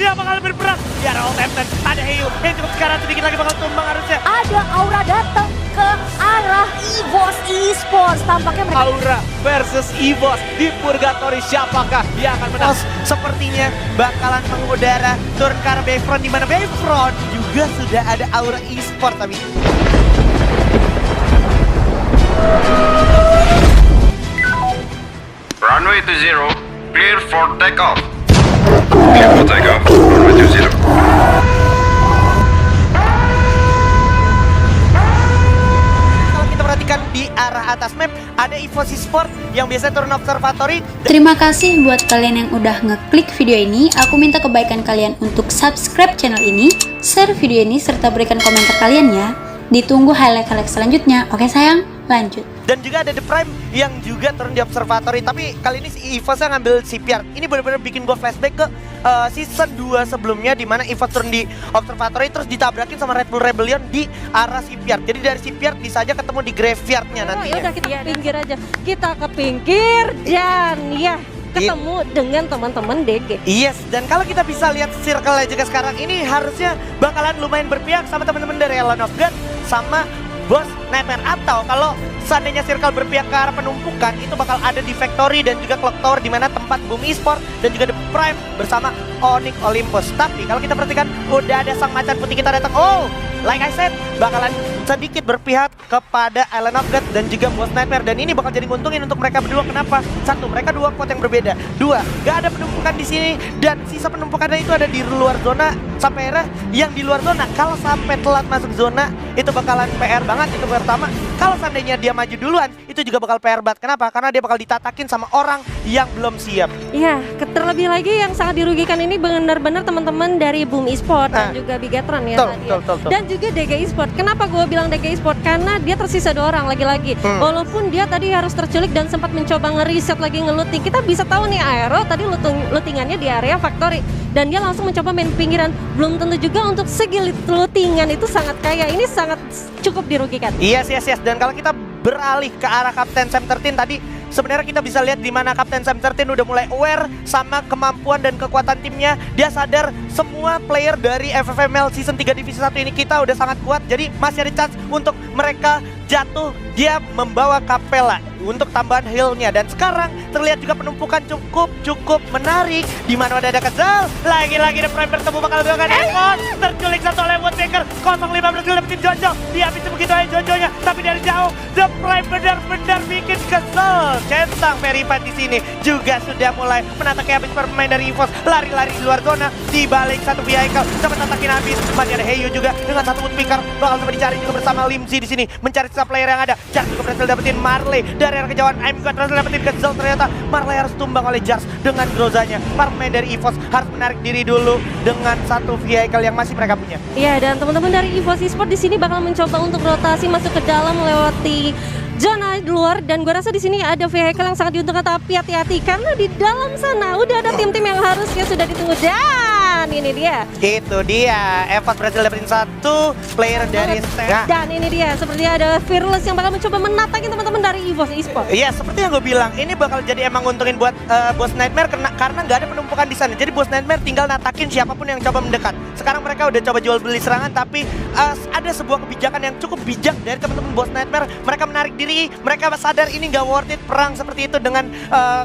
dia bakal berperang. Di arah Old Hampton ada Heyu yang cukup sekarang sedikit lagi bakal tumbang harusnya. Ada Aura datang ke arah EVOS Esports. Tampaknya mereka Aura versus EVOS di Purgatory, siapakah dia akan menang? Sepertinya bakalan mengudara turun ke arah Bayfront, di mana Bayfront juga sudah ada Aura Esports tapi Runway to 0, clear for takeoff. Clear for takeoff, runway to 0. kalau kita perhatikan di arah atas map ada EVOS Esports yang biasa turun observatory. Terima kasih buat kalian yang udah ngeklik video ini. Aku minta kebaikan kalian untuk subscribe channel ini, share video ini, serta berikan komentar kalian ya. Ditunggu highlight-highlight selanjutnya. Oke sayang, lanjut. Dan juga ada The Prime yang juga turun di observatory. Tapi kali ini si EVOS ngambil CPR. Ini benar-benar bikin gue flashback ke season 2 sebelumnya, di mana EVOS turun di observatory terus ditabrakin sama Red Bull Rebellion di arah CPR. Jadi dari CPR bisa aja ketemu di graveyardnya nantinya. ya udah kita ke pinggir aja. Kita ke pinggir dan ya ketemu dengan teman-teman DG. Yes, dan kalau kita bisa lihat circle-nya juga sekarang ini harusnya bakalan lumayan berpihak sama teman-teman dari Alone of God sama Boss Nightmare. Atau kalau seandainya circle berpihak ke arah penumpukan, itu bakal ada di Factory dan juga Clock Tower, di mana tempat Boom Esports dan juga The Prime bersama Onyx Olympus. Tapi kalau kita perhatikan udah ada sang macan putih kita datang. Oh, like I said, bakalan sedikit berpihak kepada Island of God dan juga Boss Nightmare. Dan ini bakal jadi nguntungin untuk mereka berdua. Kenapa? Satu, mereka dua pot yang berbeda. Dua, gak ada penumpukan di sini. Dan sisa penumpukannya itu ada di luar zona. Sampai akhirnya yang di luar zona, kalau sampai telat masuk zona, itu bakalan PR banget. Itu pertama. Kalau seandainya dia maju duluan, itu juga bakal PR banget. Kenapa? Karena dia bakal ditatakin sama orang yang belum siap. Iya, terlebih lagi yang sangat dirugikan ini benar-benar teman-teman dari Boom Esports dan juga Bigatron ya tadi. Betul. Dan juga DG Esports. Kenapa gue bilang DG Esports? Karena dia tersisa 2 orang lagi-lagi. Walaupun dia tadi harus terculik dan sempat mencoba ngeriset lagi ngeluting. Kita bisa tahu nih Aero tadi lootingannya di area Factory. Dan dia langsung mencoba main pinggiran. Belum tentu juga untuk segi lootingan itu sangat kaya. Ini sangat cukup dirugikan. Yes. Dan kalau kita beralih ke arah Kapten Sam 13 tadi, sebenarnya kita bisa lihat di mana Kapten Sam 13 udah mulai aware sama kemampuan dan kekuatan timnya. Dia sadar semua player dari FFML Season 3 Divisi 1 ini kita udah sangat kuat. Jadi masih ada chance untuk mereka jatuh. Dia membawa Capella untuk tambahan healnya. Dan sekarang terlihat juga penumpukan cukup menarik, di mana ada Kezal. Lagi-lagi The Prime bertemu bakal dilakukan Ekon. Terculik satu oleh Woodpecker. 0-5 berhasil dapetin Jojo. Dihabis begitu aja Jojonya. Tapi dari jauh The Prime benar-benar bikin kesel. Centang Verified di sini juga sudah mulai menataki habis pemain dari EVOS. Lari-lari di luar zona, di balik satu vehicle. Coba tatakin habis. Masih ada Heyu juga dengan satu Woodpecker. Bakal coba dicari juga bersama Limzi di sini, mencari sisa player yang ada. Jar juga berhasil dapetin Marley dari arah kejauhan. I'm juga berhasil dapetin Kezal. Ternyata Marley harus tumbang oleh Jars dengan grozanya. Para pemain dari EVOS harus menarik diri dulu dengan satu vehicle yang masih mereka punya. Iya, dan teman-teman dari EVOS Esports di sini bakal mencoba untuk rotasi masuk ke dalam melewati zona luar, dan gue rasa di sini ada vehicle yang sangat diuntungkan. Tapi hati-hati karena di dalam sana udah ada tim-tim yang harusnya sudah ditunggu. Dan ini dia. Itu dia, EVOS berhasil dapetin satu player dari Stella. Dan ini dia, seperti ada Fearless yang bakal mencoba menatakin teman-teman dari EVOS Esports. Iya, seperti yang gue bilang, ini bakal jadi emang nguntungin buat Boss Nightmare karena nggak ada penumpukan di sana. Jadi Boss Nightmare tinggal natakin siapapun yang coba mendekat. Sekarang mereka udah coba jual beli serangan, tapi ada sebuah kebijakan yang cukup bijak dari teman-teman Boss Nightmare. Mereka menarik diri, mereka sadar ini nggak worth it perang seperti itu dengan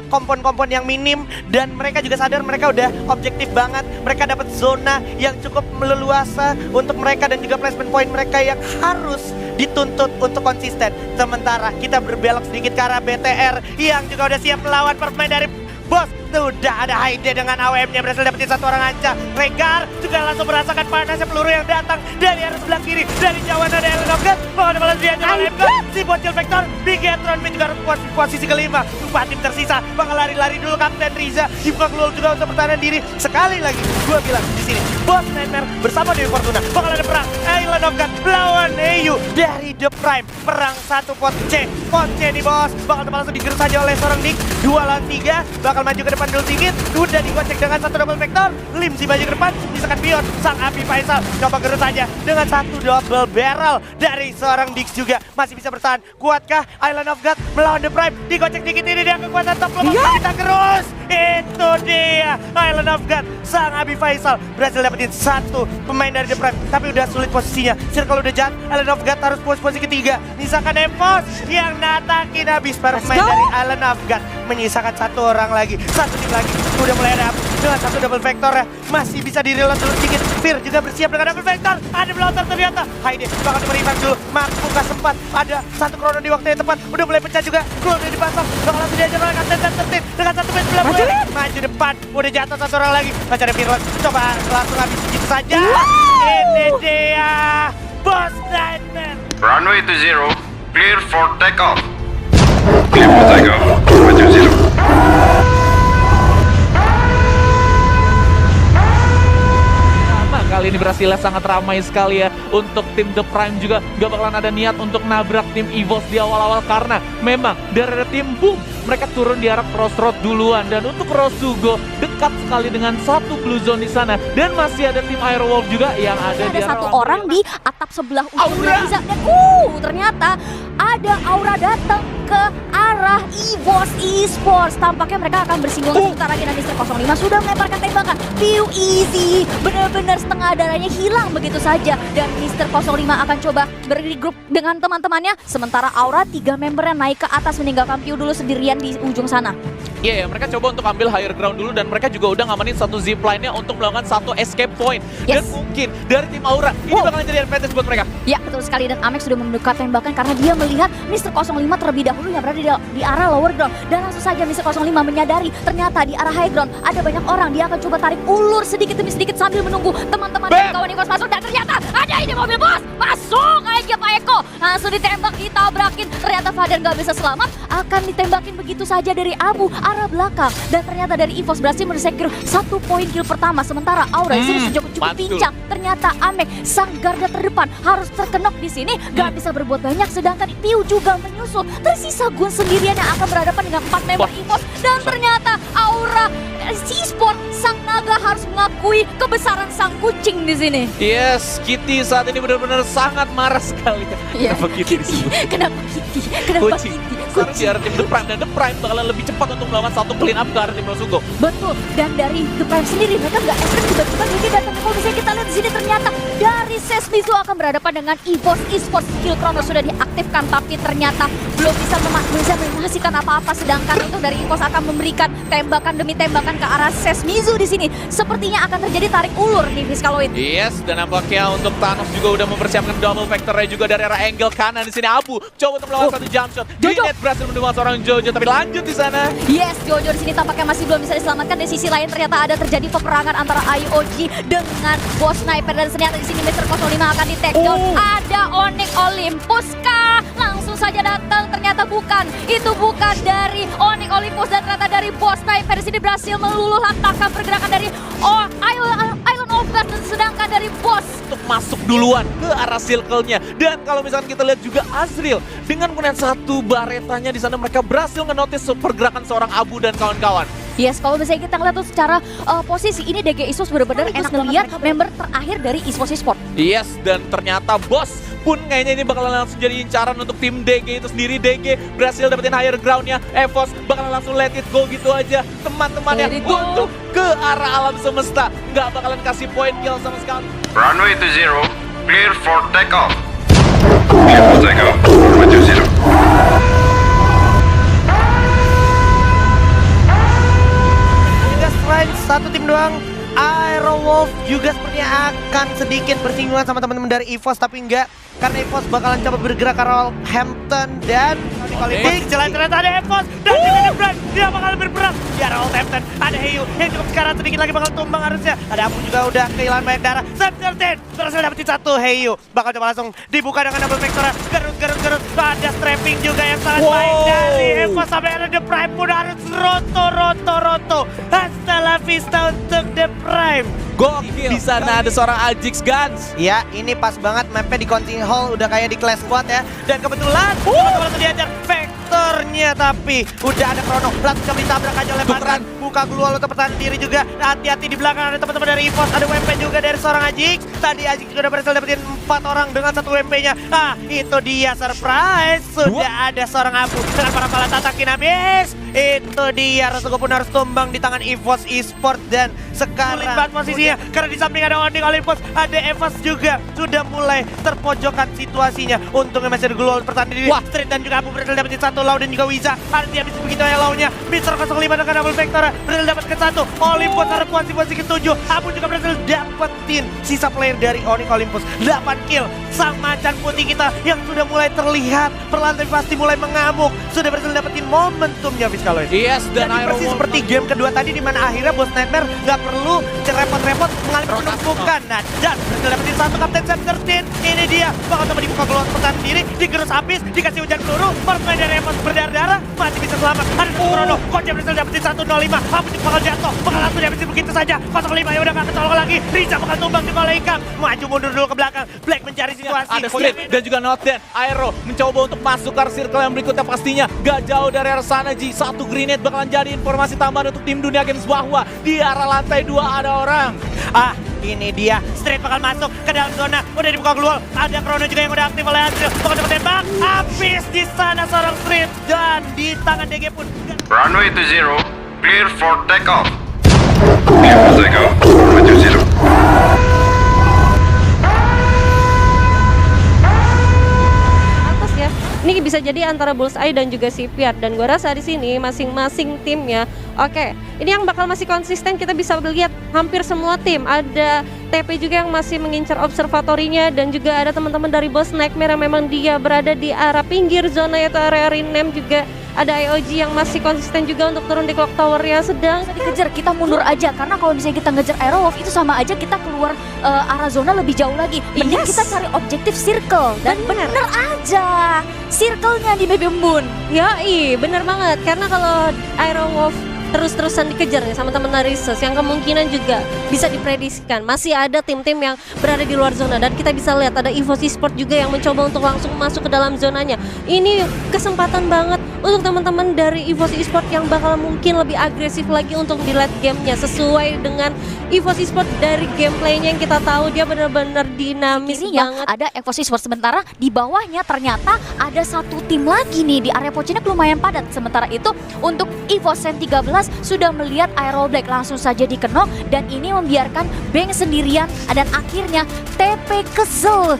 kompon-kompon yang minim, dan mereka juga sadar mereka udah objektif banget. Mereka dapat zona yang cukup leluasa untuk mereka dan juga placement point mereka yang harus dituntut untuk konsisten. Sementara kita berbelok sedikit ke arah BTR yang juga udah siap melawan pemain dari Boss. Sudah ada Haide dengan AWM-nya berhasil dapetin satu orang aja. Regar juga langsung merasakan panasnya peluru yang datang dari arah sebelah kiri. Dari jauhan ada Ellen of God. Bahwa ada balas dianya oleh MK. Si bocil Vector, Bigatron juga harus posisi kelima. 4 tim tersisa. Bakal lari-lari dulu Kapten Riza. Dibuka keluar juga untuk pertahanan diri. Sekali lagi gue bilang di sini Boss Nightmare bersama Dewi Fortuna bakal ada perang Island of God lawan Heyu dari The Prime. Perang satu pot C. Pot C nih bos. Bakal langsung digerus saja oleh seorang Nick. 2 lawan 3. Bakal maju ke depan dulu sedikit. Udah digocek dengan satu double vector. Limzi maju ke depan. Misalkan Pion. Sang Abi Faisal coba gerus saja dengan satu double barrel dari seorang Dix juga. Masih bisa bertahan. Kuatkah Island of God melawan The Prime? Digocek dikit, ini dia kekuatan top level. Kita gerus. Itu dia Island of God. Sang Abi Faisal berhasil dapetin satu pemain dari The Prime, tapi udah sulit posisinya. Circle udah jahat, Island of God harus posisi ketiga. Menyisakan Evos yang natakin habis para pemain dari Island of God. Menyisakan satu orang lagi, satu tim lagi. Udah mulai ada dengan satu double vector ya. Masih bisa di-reload dulu sedikit. Fear juga bersiap dengan double vector. Ada blotter ternyata. Haide bakal diberikan dulu. Mampu gak sempat. Ada satu krono di waktu yang tepat. Udah mulai pecah juga. Keluar dari dipasang. Bakal langsung diajar oleh Kapten tertib. Dengan satu match belah mulai. Maju depan. Udah jatuh satu orang lagi. Masih ada Fearless. Coba langsung habis gitu saja. Ini dia Boss Nightmare. Runway 20, clear for takeoff. Clear for takeoff. Runway 20. Kali ini berhasilnya sangat ramai sekali ya untuk tim The Prime juga gak bakalan ada niat untuk nabrak tim EVOS di awal-awal karena memang dari ada tim Boom mereka turun di arah crossroad duluan dan untuk Rosugo dekat sekali dengan satu blue zone di sana dan masih ada tim Aerowolf juga yang ada di arah satu orang di atap sebelah ujung Neza dan ternyata ada Aura datang ke arah EVOS Esports. Tampaknya mereka akan bersinggungan sebentar lagi. Nanti Mister 05 sudah melemparkan tembakan. View easy, benar-benar setengah darahnya hilang begitu saja. Dan Mister 05 akan coba bergrup dengan teman-temannya. Sementara Aura 3 membernya naik ke atas meninggalkan View dulu sendirian di ujung sana. Iya, mereka coba untuk ambil higher ground dulu dan mereka juga udah ngamanin satu zipline-nya untuk melakukan satu escape point. Dan mungkin dari tim Aura ini bakalan jadi advantage buat mereka. Ya, betul sekali dan Amex sudah mendekat tembakan karena dia melihat Mister 05 terlebih dahulu yang berada di arah lower ground. Dan langsung saja Mister 05 menyadari ternyata di arah high ground ada banyak orang. Dia akan coba tarik ulur sedikit demi sedikit sambil menunggu teman-teman dan kawan Evos masuk. Dan ternyata ada ini mobil bos. Masuk aja Pak Eko. Langsung ditembak, ditabrakin. Ternyata Fadan gak bisa selamat. Akan ditembakin begitu saja dari Abu arah belakang. Dan ternyata dari Evos berhasil men-secure 1 poin kill pertama. Sementara Aura di sini cukup pincang. Ternyata Amek sang garda terdepan harus terkenok di sini. Gak bisa berbuat banyak. Sedangkan Piu juga menyusul. Tersisa Gun sendirian yang akan berhadapan dengan 4 member Evos. Dan ternyata Aura Esports sang naga harus mengakui kebesaran sang kucing di sini. Yes, Kitty saat ini benar-benar sangat marah sekali. Iya. Kenapa Kitty disebut? Kenapa Kitty? Kenapa Kucing. Kitty? Sekarang di arah tim The Prime dan The Prime bakalan lebih cepat untuk melakukan satu clean up ke arah tim Rosugo. Betul, dan dari The Prime sendiri mereka nggak expect tiba-tiba Gigi datang. Kalau misalnya kita lihat di sini ternyata dari Sesmizo akan berhadapan dengan EVOS Esports. Skill Chrono sudah diaktifkan tapi ternyata belum bisa menghasilkan apa-apa. Sedangkan untuk dari EVOS akan memberikan tembakan demi tembakan ke arah Sesmizo di sini. Sepertinya akan terjadi tarik ulur di Fiskaloid. Yes, dan nampaknya untuk Thanos juga udah mempersiapkan double vectornya juga dari arah angle kanan di sini. Abu coba untuk melakukan satu jump shot. Grenade berhasil mendukung seorang Jojo tapi lanjut di sana. Yes, Jojo di sini tampaknya masih belum bisa diselamatkan. Di sisi lain ternyata ada terjadi peperangan antara IOG dengan Boss Sniper dan ternyata di sini Mister 05 akan di take down. Ada Onyx Olympus kah? Langsung saja datang, ternyata bukan. Itu bukan dari Onyx Olympus dan ternyata dari Boss Sniper di sini berhasil meluluh lantakkan pergerakan dari Island of God dan sedangkan dari Boss Untuk masuk duluan ke arah circle-nya. Dan kalau misalkan kita lihat juga Azril dengan menggunakan satu baretanya di sana mereka berhasil ngenotis pergerakan seorang Abu dan kawan-kawan. Yes, kalau misalnya kita ngeliat tuh secara posisi ini DG Esports benar-benar enak ngeliat member terakhir dari Esports Esports. Yes, dan ternyata Boss pun kayaknya ini bakalan langsung jadi incaran untuk tim DG itu sendiri. DG berhasil dapetin higher ground-nya. Evos bakalan langsung let it go gitu aja. Teman-temannya untuk ke arah alam semesta. Nggak bakalan kasih point kill sama sekali. Runway 20, clear for takeoff. Clear for takeoff. Runway 20. Selain satu tim doang, Aerowolf juga sepertinya akan sedikit bersinggungan sama teman-teman dari EVOS, tapi enggak, karena EVOS bakalan coba bergerak ke arah Hampton dan Olympus. Selain ternyata ada EVOS dan juga The Prime, dia bakal berperang di arah Hampton. Ada Heyu yang cukup sekarang sedikit lagi bakal tumbang harusnya. Ada Apu juga udah kehilangan banyak darah. Sam13 berhasil dapetin satu. Heyu bakal coba langsung dibuka dengan double vector. Garut. Ada strapping juga yang sangat baik dari EVOS sampai ada The Prime pun harus roto. Hasta la vista untuk The Prime. Gokil. Di sana ada seorang Ajix Guns. Ya, ini pas banget mapnya di Counting Hall udah kayak di Clash Squad ya. Dan kebetulan teman-teman langsung diajar vektornya, tapi udah ada Chrono langsung coba ditabrak aja oleh Pantan. Buka glual untuk pertahanan diri juga. Hati-hati di belakang ada teman-teman dari EVOS, ada WP juga dari seorang Ajix. Tadi Ajix sudah berhasil dapetin 4 orang dengan satu WP-nya. Ah, itu dia surprise. Sudah ada seorang Abu dengan para pala tatakin habis. Itu dia, Rasul pun harus tumbang di tangan EVOS Esports. Dan sekarang lihat posisinya, karena di samping ada Onyx Olympus, ada Evas juga sudah mulai terpojokan situasinya. Untungnya masih ada Global pertandingan. Wah, Street dan juga Abu berhasil dapetin satu, Lau dan juga Wiza. Artinya habis begitu ya Launya. Mr. 05 dengan double vector berhasil dapat ke satu. Olympus ada posisi ke-7. Abu juga berhasil dapetin sisa player dari Onyx Olympus. 8 kill. Sang macan putih kita yang sudah mulai terlihat perlahan tapi pasti mulai mengamuk. Sudah berhasil dapetin momentumnya Fiskaloid. Yes, dan Jadi persis seperti game kedua tadi di mana akhirnya Boss Nightmare nggak perlu repot-repot mengalami penumpukan. Nah, dan berhasil dapetin satu Kapten Sam 13. Ini dia bakal coba dibuka keluar pertahanan sendiri, digerus habis, dikasih hujan peluru, permain dari Evos berdarah-darah, masih bisa selamat. Ada Krono, Kocem berhasil dapetin 105, Abu bakal jatuh, bakal langsung dapetin begitu saja. 05 ya udah gak ketolong lagi, Riza bakal tumbang di bola ikam, maju mundur dulu ke belakang, Black mencari situasi. Ada Street dan juga Noten. Aero mencoba untuk masuk ke circle yang berikutnya pastinya gak jauh dari arah sana Ji. Satu grenade bakalan jadi informasi tambahan untuk tim Dunia Games bahwa di arah lantai 2 ada orang. Ini dia, Street bakal masuk ke dalam zona, udah dibuka keluar. Ada Krono juga yang udah aktif oleh Azril, bakal coba tembak, habis di sana seorang Street dan di tangan DG pun. Runway 20, clear for takeoff. Clear for takeoff. Runway 20. Atas ya. Ini bisa jadi antara Bullseye dan juga Sipiar, dan gue rasa di sini masing-masing timnya. Oke, ini yang bakal masih konsisten kita bisa lihat hampir semua tim. Ada TP juga yang masih mengincar observatorinya, dan juga ada teman-teman dari Boss Nightmare yang memang dia berada di arah pinggir zona yaitu area Rinem. Juga ada IOG yang masih konsisten juga untuk turun di clock tower ya. Sedang Dikejar, kita mundur aja, karena kalau misalnya kita ngejar Aerowolf itu sama aja kita keluar arah zona lebih jauh lagi. Mending Yes. kita cari objektif circle, dan bener aja circle-nya di Baby Moon. ya, bener banget. Karena kalau Aerowolf terus-terusan dikejar ya sama teman Narisus, yang kemungkinan juga bisa diprediksikan masih ada tim-tim yang berada di luar zona, dan kita bisa lihat ada EVOS Esports juga yang mencoba untuk langsung masuk ke dalam zonanya. Ini kesempatan banget untuk teman-teman dari EVOS Esports yang bakal mungkin lebih agresif lagi untuk di late gamenya, sesuai dengan EVOS Esports dari gameplaynya yang kita tahu dia benar-benar dinamis Kirinya banget. ada EVOS Esports, sementara di bawahnya ternyata ada satu tim lagi nih di area Pocinek lumayan padat. Sementara itu untuk EVOS Sen 13 sudah melihat Aero Black langsung saja dikenok, dan ini membiarkan Bang sendirian, dan akhirnya TP kesel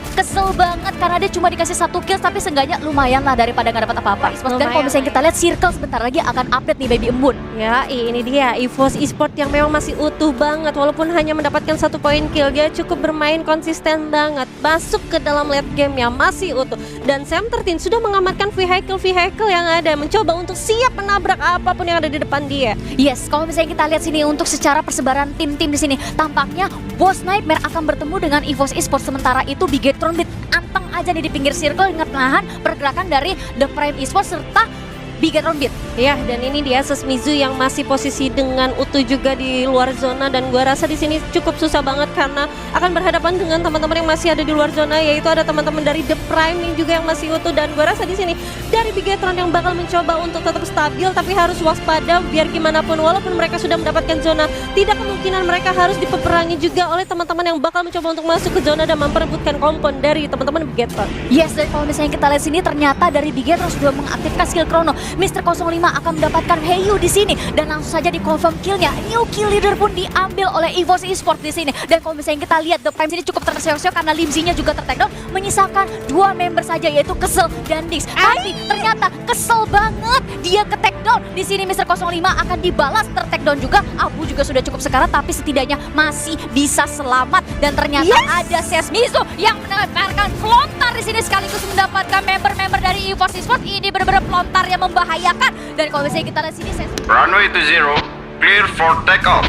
banget karena dia cuma dikasih satu kill, tapi seenggaknya lumayan lah daripada nggak dapat apa-apa. Dan kalau misalnya kita lihat circle sebentar lagi akan update nih Baby Embun. Ya, ini dia EVOS Esports yang memang masih utuh banget, walaupun hanya mendapatkan 1 poin kill. Dia cukup bermain konsisten banget, masuk ke dalam late game yang masih utuh. Dan Sam 13 sudah mengamankan vehicle yang ada, mencoba untuk siap menabrak apapun yang ada di depan dia. Yes, kalau misalnya kita lihat sini untuk secara persebaran tim-tim di sini, tampaknya Boss Nightmare akan bertemu dengan EVOS Esports. Sementara itu Bigetron Beat anteng aja nih di pinggir circle, ingat nahan pergerakan dari The Prime Esports serta Bigetron Beat. Ya, dan ini dia Sesmizu yang masih posisi dengan utuh juga di luar zona, dan gua rasa di sini cukup susah banget karena akan berhadapan dengan teman-teman yang masih ada di luar zona, yaitu ada teman-teman dari The Prime yang juga yang masih utuh. Dan gua rasa di sini dari Bigetron yang bakal mencoba untuk tetap stabil, tapi harus waspada biar gimana pun walaupun mereka sudah mendapatkan zona, tidak kemungkinan mereka harus dipeperangi juga oleh teman-teman yang bakal mencoba untuk masuk ke zona dan memperebutkan kompon dari teman-teman Bigetron. Yes, dan kalau misalnya kita lihat sini ternyata dari Bigetron sudah mengaktifkan skill Chrono. Mr. 05 akan mendapatkan Heyu di sini, dan langsung saja di confirm killnya. New kill leader pun diambil oleh EVOS Esports di sini. Dan kalau misalnya kita lihat The Prime sini cukup terseok-seok karena Limzinya juga tertakedown, menyisakan 2 member saja yaitu Kesel dan Dix. Tapi ternyata kesel banget dia ke takedown. Di sini Mr. 05 akan dibalas tertakedown juga. Abu juga sudah cukup sekarat, tapi setidaknya masih bisa selamat. Dan ternyata ada Sesmizu yang mendapatkan pelontar di sini sekaligus mendapatkan member-member dari EVOS Esports. Ini benar-benar pelontar yang membahayakan. Dan kalau misalnya kita lihat sini Runway 20, clear for takeoff.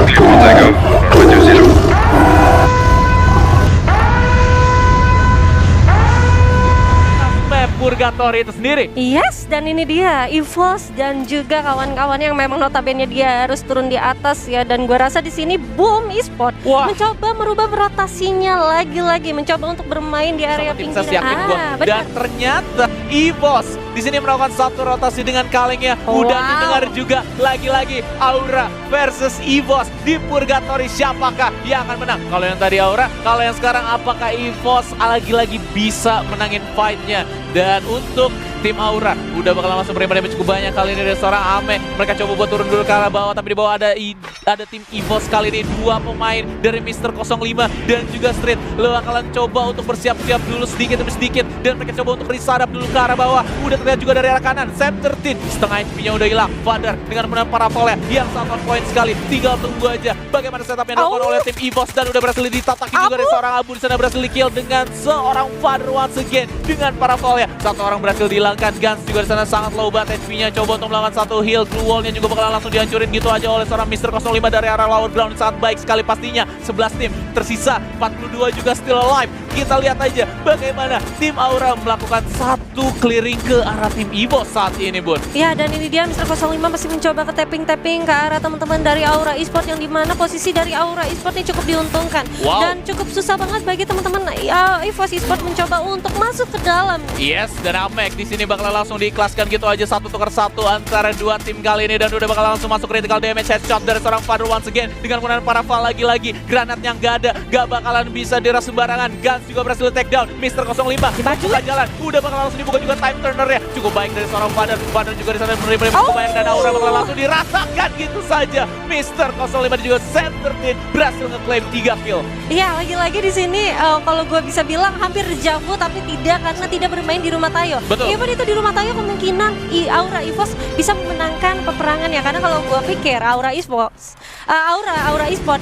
Clear for takeoff. Runway 20. Purgatory itu sendiri. Yes, dan ini dia EVOS dan juga kawan-kawan yang memang notabene dia harus turun di atas ya. Dan gue rasa di sini Boom Esports mencoba merubah rotasinya lagi-lagi, mencoba untuk bermain di area Tim pinggiran. yakin gua. Dan ternyata EVOS di sini melakukan satu rotasi dengan kalengnya. Udah didengar juga lagi-lagi Aura versus EVOS di Purgatory. Siapakah yang akan menang? Kalau yang tadi Aura, kalau yang sekarang apakah EVOS lagi-lagi bisa menangin fight-nya? Dan untuk tim Aura udah bakal langsung menerima damage cukup banyak kali ini dari seorang Ame. Mereka coba buat turun dulu ke arah bawah, tapi di bawah ada tim EVOS kali ini. 2 pemain dari Mr. 05 dan juga Street. Lo bakalan coba untuk bersiap-siap dulu sedikit demi sedikit, dan mereka coba untuk resadap dulu ke arah bawah. Udah terlihat juga dari arah kanan, Sam 13 setengah HP-nya udah hilang. Father dengan menang paravolnya yang sangat poin sekali. Tinggal tunggu aja bagaimana setup yang dilakukan oleh tim EVOS, dan udah berhasil ditatakin juga dari seorang Abu. Di sana berhasil di-kill dengan seorang Father once again dengan paravolnya. Satu orang berhasil dihilangkan. Guns juga di sana sangat low banget HP-nya, coba untuk melakukan satu heal. Blue wall-nya juga bakalan langsung dihancurin gitu aja oleh seorang Mr. 05 dari arah lower ground. Sangat baik sekali pastinya. 11 tim tersisa, 42 juga still alive. Kita lihat aja bagaimana tim Aura melakukan satu clearing ke arah tim EVOS saat ini, Bun. Ya, dan ini dia Mr. 05 masih mencoba ke tapping-tapping ke arah teman-teman dari Aura Esport, yang dimana posisi dari Aura Esport ini cukup diuntungkan. Wow. Dan cukup susah banget bagi teman-teman EVOS Esport mencoba untuk masuk ke dalam. Yes, dan Amek di sini bakal langsung diikhlaskan gitu aja, 1 tukar 1 antara dua tim kali ini, dan udah bakal langsung masuk critical damage headshot dari seorang Father once again dengan penggunaan paraval lagi-lagi. Granatnya nggak ada, nggak bakalan bisa diras sembarangan. Guns juga berhasil take down Mr. 05 buka jalan, udah bakal langsung dibuka juga time turnernya. Cukup baik dari seorang Father. Father juga di sana menerima cukup banyak, dan Aura bakal langsung dirasakan gitu saja. Mr. 05 dan juga Sam 13 berhasil ngeklaim 3 kill. Iya, lagi-lagi di sini kalau gue bisa bilang hampir dejavu, tapi tidak, karena tidak bermain di rumah Tayo. Betul. Even itu di rumah Tayo kemungkinan Aura EVOS bisa memenangkan peperangan ya, karena kalau gue pikir Aura Esport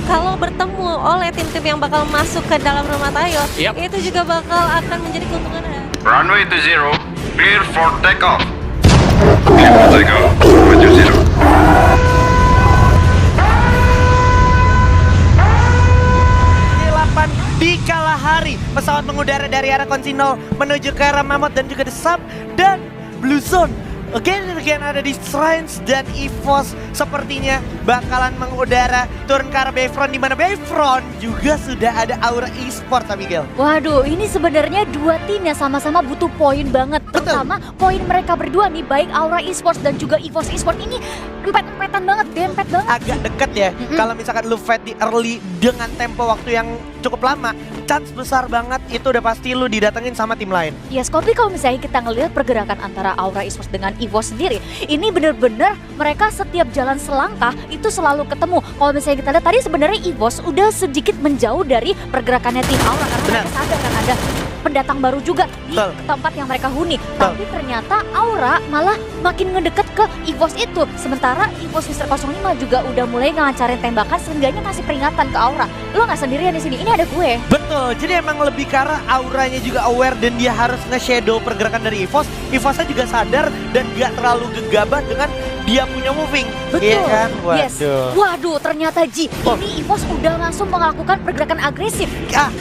kalau bertemu oleh tim-tim yang bakal masuk ke dalam rumah Tayo, Yep. itu juga bakal akan menjadi keuntungan. Runway to 0, clear for takeoff. Clear for takeoff, Roger 0. 8 di Kalahari, pesawat mengudara dari arah Konsinol menuju ke arah Mammoth dan juga The Sub dan Blue Zone. Again and again ada di Shrines, dan EVOS sepertinya bakalan mengudara turun ke arah Bayfront, di mana Bayfront juga sudah ada Aura Esport, Abigail. Waduh, ini sebenarnya dua tim yang sama-sama butuh poin banget. Terutama poin mereka berdua nih, baik Aura Esports dan juga EVOS Esport ini empet-empetan banget, dempet banget. Agak dekat ya, kalau misalkan lu fight di early dengan tempo waktu yang cukup lama, chance besar banget itu udah pasti lu didatengin sama tim lain. Ya, Scotty, kalau misalnya kita ngelihat pergerakan antara Aura Esports dengan EVOS sendiri, ini bener-bener mereka setiap jalan selangkah itu selalu ketemu. Kalau misalnya kita lihat tadi, sebenarnya EVOS udah sedikit menjauh dari pergerakannya tim Aura, karena Benar. mereka sadar kan ada pendatang baru juga di Betul. tempat yang mereka huni. Tapi ternyata Aura malah makin ngedeket ke EVOS itu. Sementara EVOS Mr. 05 juga udah mulai ngelancarin tembakan, seenggaknya ngasih peringatan ke Aura. Lo nggak sendirian di sini, ini ada gue. Betul, jadi emang lebih ke arah Auranya juga aware dan dia harus nge-shadow pergerakan dari EVOS. EVOSnya juga sadar dan gak terlalu gegabah dengan dia punya moving. Betul. Iya kan? Yes. Waduh, ternyata Ji, ini EVOS udah langsung melakukan pergerakan agresif.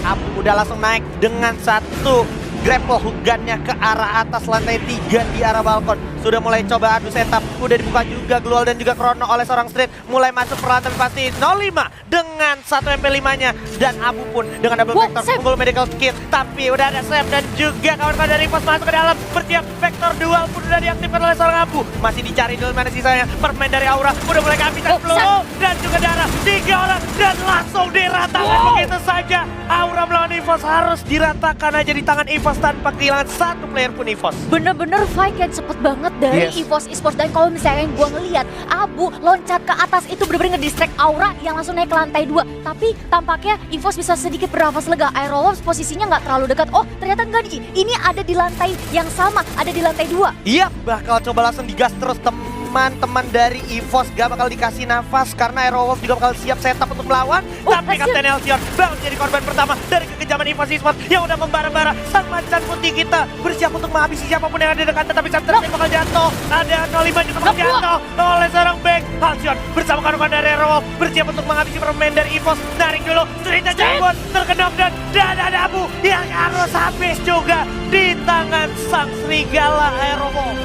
Abu udah langsung naik dengan satu grapple hook gun-nya ke arah atas lantai 3 di arah balkon. Sudah mulai coba adu setup, udah dibuka juga Glual dan juga Chrono oleh seorang Street. Mulai masuk peran, tapi pasti 05 dengan satu MP5-nya. Dan Abu pun dengan double Wow, vector Sam. unggul medical kit. Tapi udah ada Sam dan juga kawan-kawan dari EVOS masuk ke dalam. Bersiap, vector dual pun udah diaktifkan oleh seorang Abu. Masih dicari dulu mana sisanya. Permain dari Aura udah mulai kehabisan Oh, peluru Sam. dan juga darah. 3 orang dan langsung diratakan begitu saja. Aura melawan EVOS harus diratakan aja di tangan EVOS tanpa kehilangan satu player pun EVOS. Bener-bener fight yang cepet banget dari Yes. EVOS Esports. Dan kalau misalnya yang gue ngeliat, Abu loncat ke atas itu bener-bener ngedistract Aura yang langsung naik ke lantai 2. Tapi tampaknya EVOS bisa sedikit bernafas lega. Aerolords posisinya nggak terlalu dekat. Oh, ternyata enggak nih. Ini ada di lantai yang sama, ada di lantai 2. Iya, bakal coba langsung digas terus teman-teman dari EVOS. Gak bakal dikasih nafas karena Aerowolf juga bakal siap setup untuk melawan. Oh, Tapi hasil. Kapten Elsion bakal jadi korban pertama dari kekejaman EVOS Esports yang udah membara-bara. Sang macan putih kita bersiap untuk menghabisi siapapun yang ada di dekat. Tetapi Chapter bakal jatuh. Ada 05 juga bakal jatuh oleh seorang back. Halcyon bersama kawan-kawan dari Aerowolf bersiap untuk menghabisi permain dari EVOS. Narik dulu, cerita jambon terkenok dan ada Abu yang harus habis juga di tangan sang serigala Aerowolf.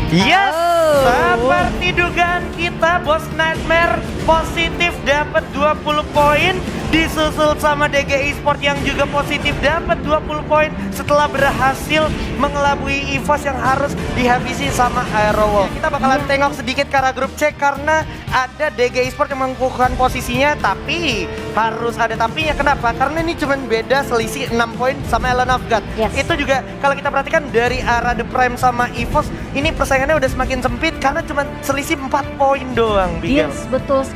Yes, seperti dugaan kita, Bos Nightmare positif dapat 20 poin disusul sama DG Esport yang juga positif dapat 20 poin setelah berhasil mengelabui EVOS yang harus dihabisi sama Aerowolf. Kita bakalan tengok sedikit ke arah grup C karena ada DG Esport yang mengukuhkan posisinya, tapi harus ada tapinya. Kenapa? Karena ini cuma beda selisih 6 poin sama Ellen of God. Yes. Itu juga kalau kita perhatikan dari arah The Prime sama EVOS, ini persaingannya udah semakin sempit karena cuma selisih 4 poin doang, Bigel. Yes, betul